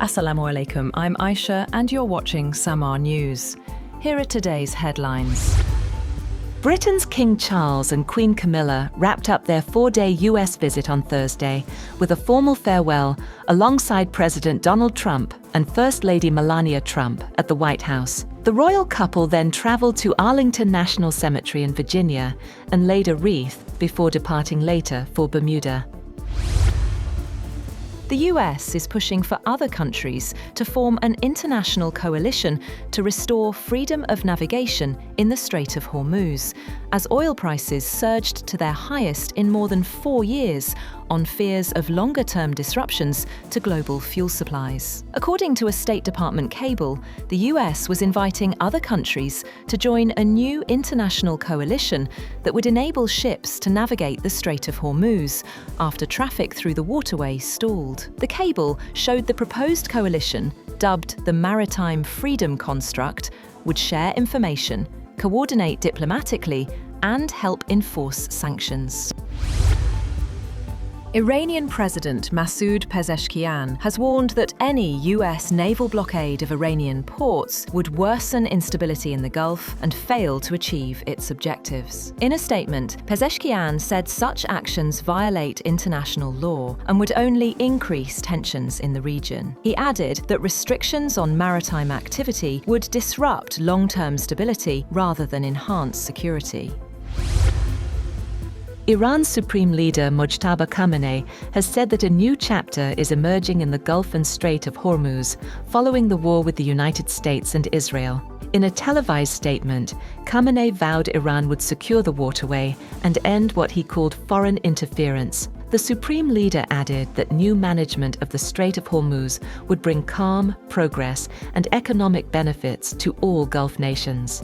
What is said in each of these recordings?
Assalamu alaikum, I'm Aisha and you're watching Samaa News. Here are today's headlines. Britain's King Charles and Queen Camilla wrapped up their 4-day US visit on Thursday with a formal farewell alongside President Donald Trump and First Lady Melania Trump at the White House. The royal couple then traveled to Arlington National Cemetery in Virginia and laid a wreath before departing later for Bermuda. The US is pushing for other countries to form an international coalition to restore freedom of navigation in the Strait of Hormuz, as oil prices surged to their highest in more than 4 years on fears of longer-term disruptions to global fuel supplies. According to a State Department cable, the US was inviting other countries to join a new international coalition that would enable ships to navigate the Strait of Hormuz after traffic through the waterway stalled. The cable showed the proposed coalition, dubbed the Maritime Freedom Construct, would share information, coordinate diplomatically, and help enforce sanctions. Iranian President Masoud Pezeshkian has warned that any US naval blockade of Iranian ports would worsen instability in the Gulf and fail to achieve its objectives. In a statement, Pezeshkian said such actions violate international law and would only increase tensions in the region. He added that restrictions on maritime activity would disrupt long-term stability rather than enhance security. Iran's Supreme Leader Mojtaba Khamenei has said that a new chapter is emerging in the Gulf and Strait of Hormuz following the war with the United States and Israel. In a televised statement, Khamenei vowed Iran would secure the waterway and end what he called foreign interference. The Supreme Leader added that new management of the Strait of Hormuz would bring calm, progress, and economic benefits to all Gulf nations.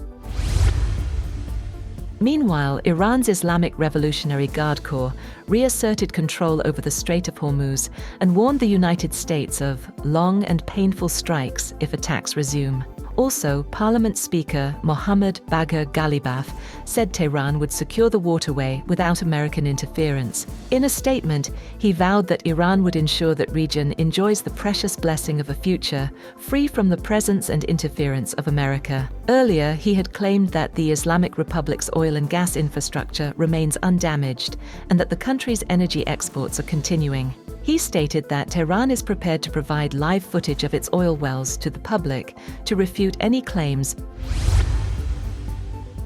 Meanwhile, Iran's Islamic Revolutionary Guard Corps reasserted control over the Strait of Hormuz and warned the United States of long and painful strikes if attacks resume. Also, Parliament Speaker Mohammad Bagher Ghalibaf said Tehran would secure the waterway without American interference. In a statement, he vowed that Iran would ensure that region enjoys the precious blessing of a future free from the presence and interference of America. Earlier, he had claimed that the Islamic Republic's oil and gas infrastructure remains undamaged and that the country's energy exports are continuing. He stated that Tehran is prepared to provide live footage of its oil wells to the public to refute any claims.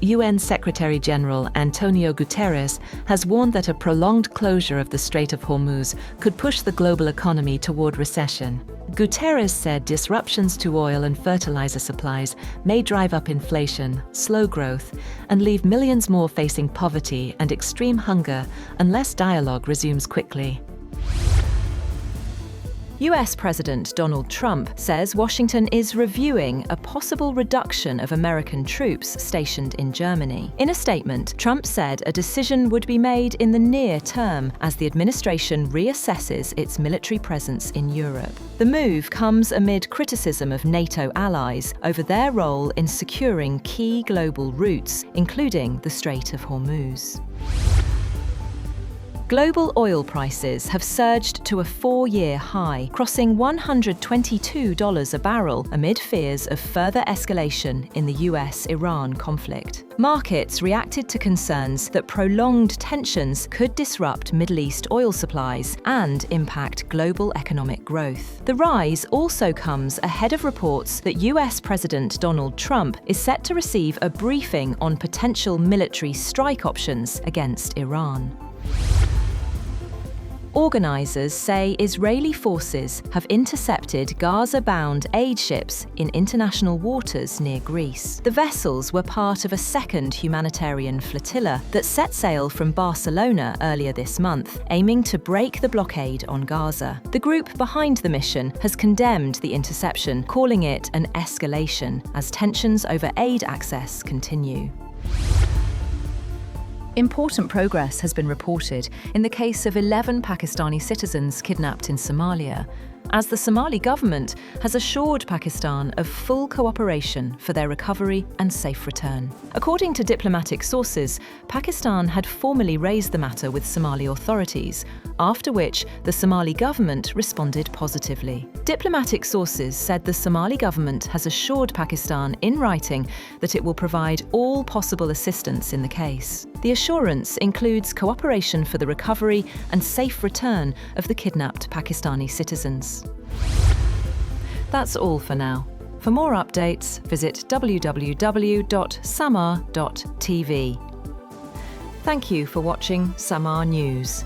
UN Secretary-General Antonio Guterres has warned that a prolonged closure of the Strait of Hormuz could push the global economy toward recession. Guterres said disruptions to oil and fertilizer supplies may drive up inflation, slow growth, and leave millions more facing poverty and extreme hunger unless dialogue resumes quickly. US President Donald Trump says Washington is reviewing a possible reduction of American troops stationed in Germany. In a statement, Trump said a decision would be made in the near term as the administration reassesses its military presence in Europe. The move comes amid criticism of NATO allies over their role in securing key global routes, including the Strait of Hormuz. Global oil prices have surged to a 4-year high, crossing $122 a barrel amid fears of further escalation in the US-Iran conflict. Markets reacted to concerns that prolonged tensions could disrupt Middle East oil supplies and impact global economic growth. The rise also comes ahead of reports that US President Donald Trump is set to receive a briefing on potential military strike options against Iran. Organisers say Israeli forces have intercepted Gaza-bound aid ships in international waters near Greece. The vessels were part of a second humanitarian flotilla that set sail from Barcelona earlier this month, aiming to break the blockade on Gaza. The group behind the mission has condemned the interception, calling it an escalation as tensions over aid access continue. Important progress has been reported in the case of 11 Pakistani citizens kidnapped in Somalia, as the Somali government has assured Pakistan of full cooperation for their recovery and safe return. According to diplomatic sources, Pakistan had formally raised the matter with Somali authorities, after which the Somali government responded positively. Diplomatic sources said the Somali government has assured Pakistan in writing that it will provide all possible assistance in the case. The assurance includes cooperation for the recovery and safe return of the kidnapped Pakistani citizens. That's all for now. For more updates, visit www.samaa.tv. Thank you for watching Samaa News.